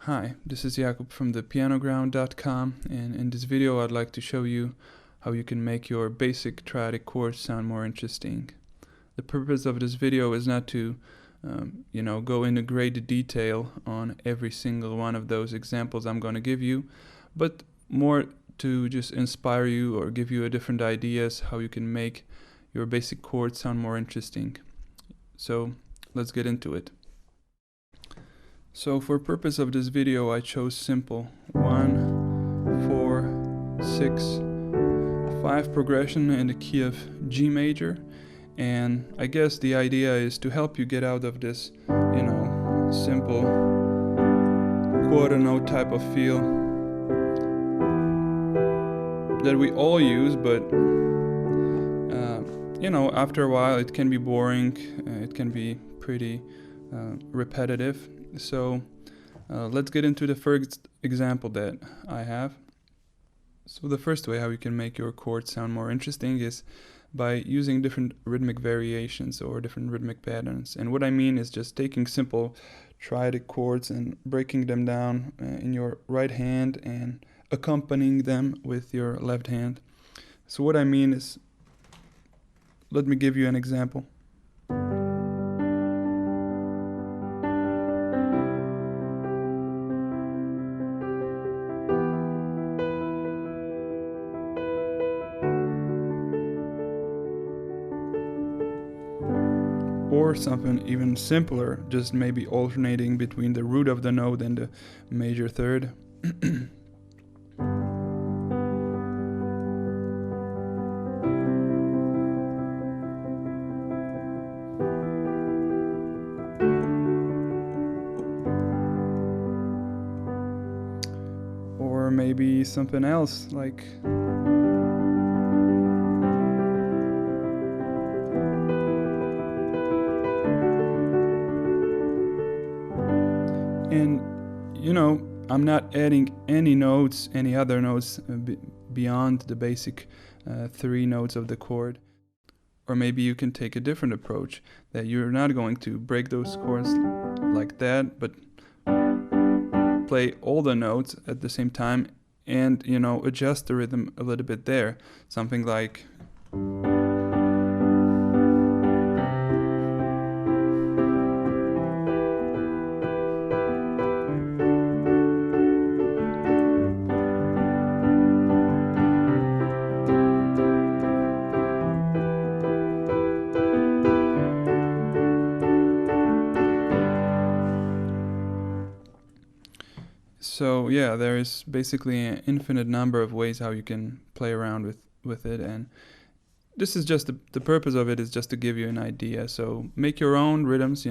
Hi, this is Jakub from thepianoground.com, and in this video I'd like to show you how you can make your basic triadic chords sound more interesting. The purpose of this video is not to go into great detail on every single one of those examples I'm going to give you, but more to just inspire you or give you a different ideas how you can make your basic chords sound more interesting. So let's get into it. So for purpose of this video I chose simple 1, 4, 6, 5 progression in the key of G major, and I guess the idea is to help you get out of this simple quarter note type of feel that we all use, but after a while it can be boring, it can be pretty repetitive. So let's get into the first example that I have. So the first way how you can make your chords sound more interesting is by using different rhythmic variations or different rhythmic patterns. And what I mean is just taking simple triadic chords and breaking them down in your right hand and accompanying them with your left hand. So what I mean is, let me give you an example. Or something even simpler, just maybe alternating between the root of the note and the major third. Or maybe something else like and I'm not adding any other notes beyond the basic 3 notes of the chord. Or maybe you can take a different approach, that you're not going to break those chords like that, but play all the notes at the same time and adjust the rhythm a little bit there. Something like So yeah, there is basically an infinite number of ways how you can play around with it, and this is just the purpose of it is just to give you an idea. So make your own rhythms,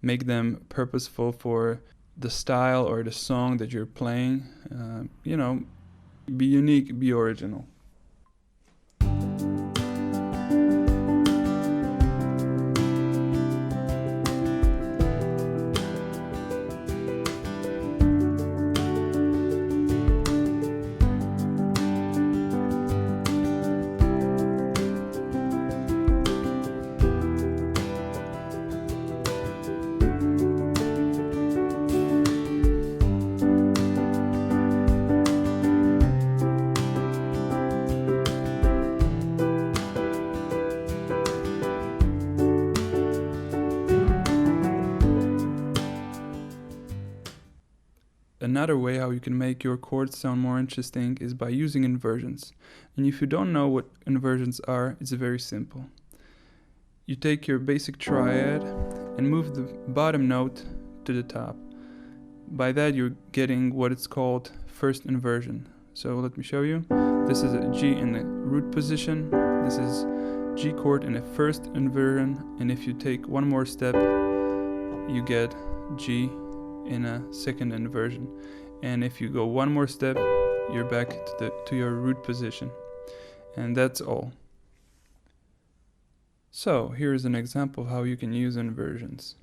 make them purposeful for the style or the song that you're playing. Be unique, be original. Another way how you can make your chords sound more interesting is by using inversions. And if you don't know what inversions are, it's very simple. You take your basic triad and move the bottom note to the top. By that you're getting what it's called first inversion. So let me show you. This is a G in the root position. This is G chord in a first inversion. And if you take one more step, you get G in a second inversion, and if you go one more step, you're back to your root position, and that's all. So here's an example of how you can use inversions.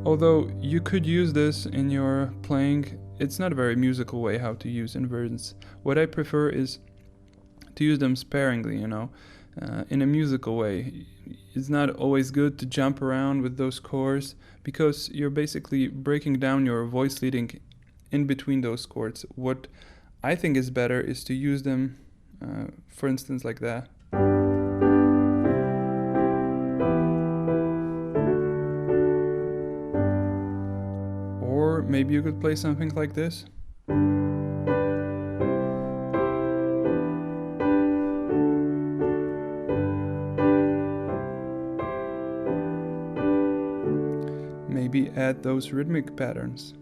Although you could use this in your playing, it's not a very musical way how to use inversions. What I prefer is to use them sparingly, in a musical way. It's not always good to jump around with those chords because you're basically breaking down your voice leading in between those chords. What I think is better is to use them, for instance, like that. Or maybe you could play something like this. Maybe add those rhythmic patterns.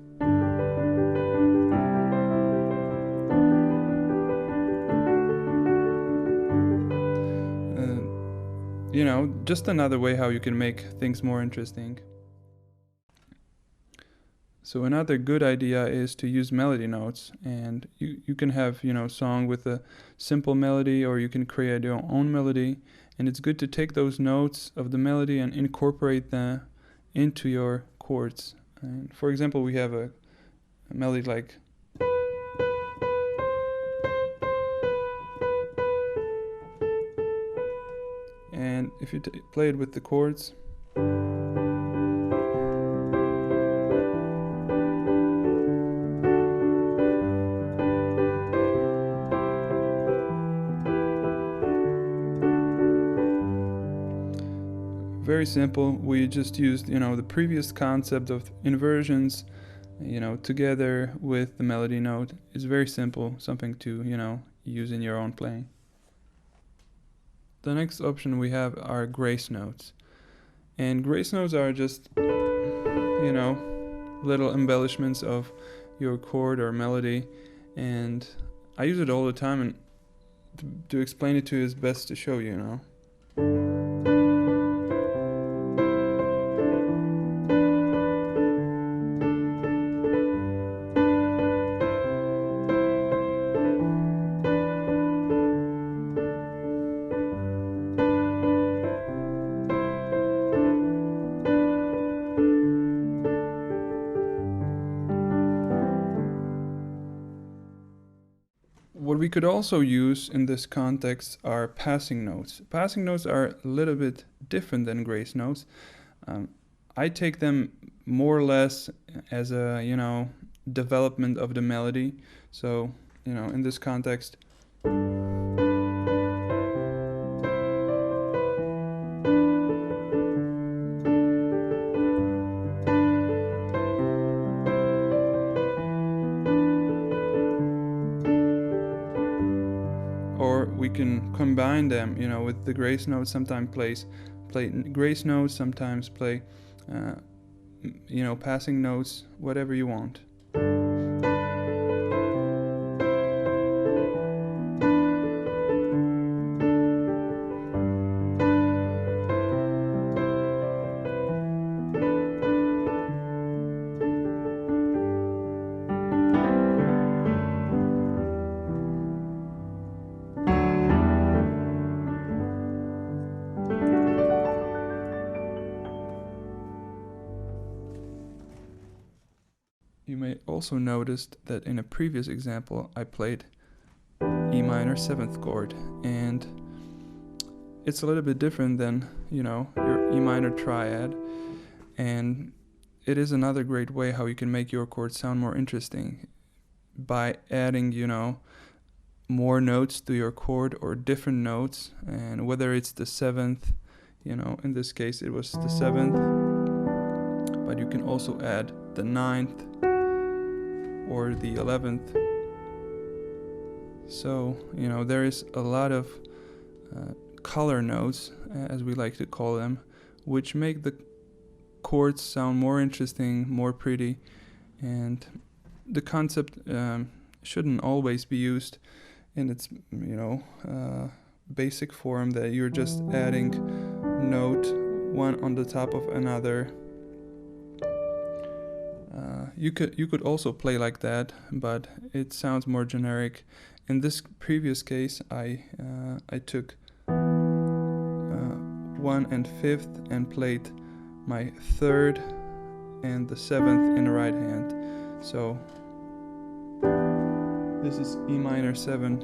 You know, just another way how you can make things more interesting. So another good idea is to use melody notes, and you can have, you know, song with a simple melody, or you can create your own melody, and it's good to take those notes of the melody and incorporate them into your chords. And for example, we have a melody like and if you play it with the chords, very simple. We just used, you know, the previous concept of inversions, you know, together with the melody note. It's very simple, something to, you know, use in your own playing. The next option we have are grace notes. And grace notes are just, you know, little embellishments of your chord or melody. And I use it all the time, and to explain it to you is best to show you, you know. What we could also use in this context are passing notes. Passing notes are a little bit different than grace notes. I take them more or less as a, you know, development of the melody. So, you know, in this context, or we can combine them, you know, with the grace notes. Sometimes play grace notes, sometimes play, you know, passing notes, whatever you want. You may also notice that in a previous example I played E minor 7th chord, and it's a little bit different than, you know, your E minor triad, and it is another great way how you can make your chords sound more interesting by adding, you know, more notes to your chord or different notes, and whether it's the 7th, you know, in this case it was the 7th, but you can also add the 9th or the 11th. So, you know, there is a lot of color notes, as we like to call them, which make the chords sound more interesting, more pretty, and the concept shouldn't always be used in its, you know, basic form that you're just adding note one on the top of another. You could also play like that, but it sounds more generic. In this previous case, I took 1 and 5th and played my 3rd and the 7th in the right hand. So this is E minor 7.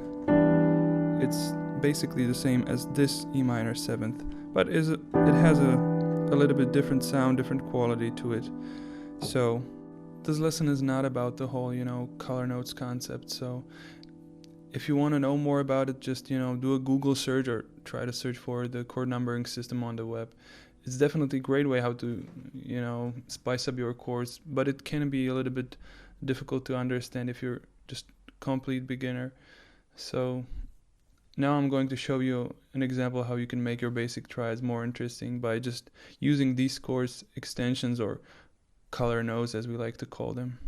It's basically the same as this E minor 7th, but it has a little bit different sound, different quality to it. So this lesson is not about the whole, color notes concept. So if you want to know more about it, just, do a Google search or try to search for the chord numbering system on the web. It's definitely a great way how to, spice up your chords, but it can be a little bit difficult to understand if you're just complete beginner. So now I'm going to show you an example how you can make your basic triads more interesting by just using these chords extensions, or color notes as we like to call them.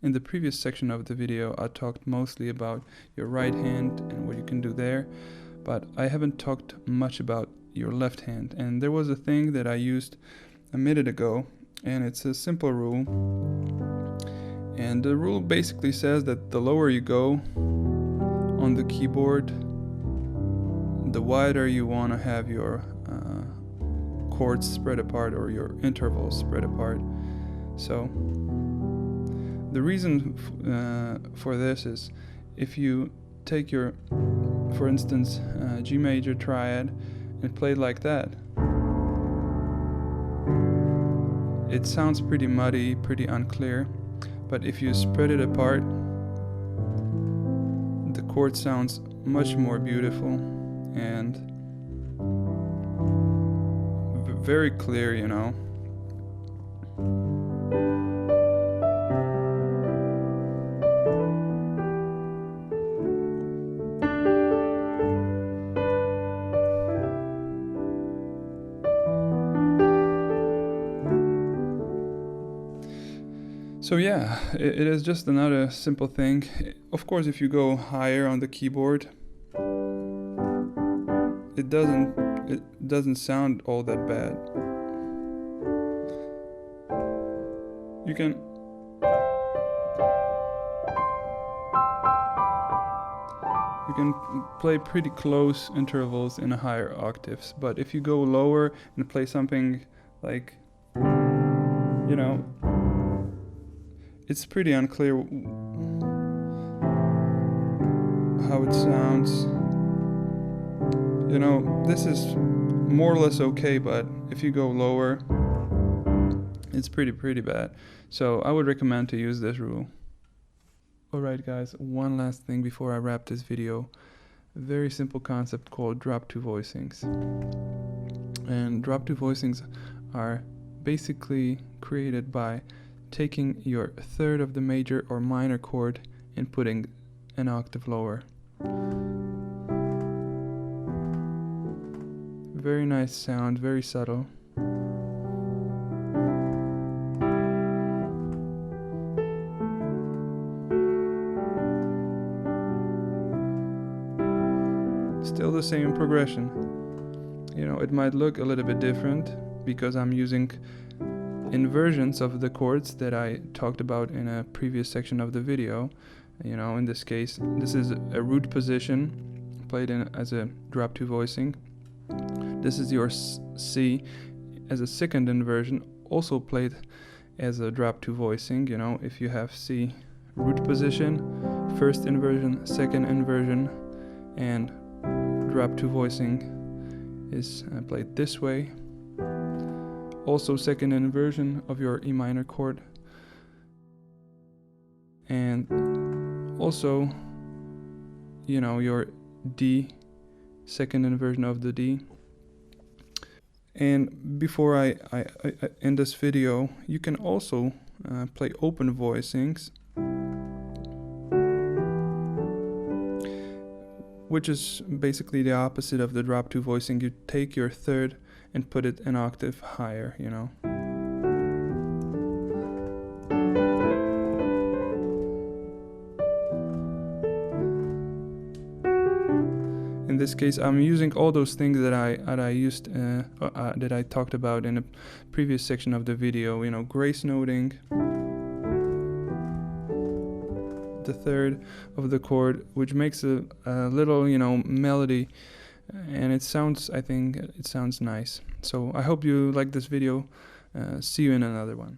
In the previous section of the video, I talked mostly about your right hand and what you can do there, but I haven't talked much about your left hand. And there was a thing that I used a minute ago, and it's a simple rule. And the rule basically says that the lower you go on the keyboard, the wider you want to have your chords spread apart, or your intervals spread apart. So the reason for this is, if you take your, for instance, G major triad and play it like that, it sounds pretty muddy, pretty unclear. But if you spread it apart, the chord sounds much more beautiful and very clear, So yeah, it is just another simple thing. Of course, if you go higher on the keyboard, it doesn't sound all that bad. You can play pretty close intervals in higher octaves, but if you go lower and play something like, it's pretty unclear how it sounds. This is more or less okay, but if you go lower, it's pretty bad. So I would recommend to use this rule. Alright guys, one last thing before I wrap this video. A very simple concept called drop two voicings. And drop two voicings are basically created by taking your third of the major or minor chord and putting an octave lower. Very nice sound, very subtle. Still the same progression. It might look a little bit different because I'm using inversions of the chords that I talked about in a previous section of the video. In this case, this is a root position played in as a drop two voicing. This is your C as a second inversion, also played as a drop two voicing. If you have C root position, first inversion, second inversion, and drop two voicing is played this way. Also second inversion of your E minor chord, and also your D, second inversion of the D. And before I end this video, you can also play open voicings which is basically the opposite of the drop 2 voicing. You take your third and put it an octave higher, you know. In this case, I'm using all those things that I talked about in a previous section of the video. You know, grace noting the third of the chord, which makes a little, you know, melody, and it sounds, I think it sounds nice. So I hope you like this video. See you in another one.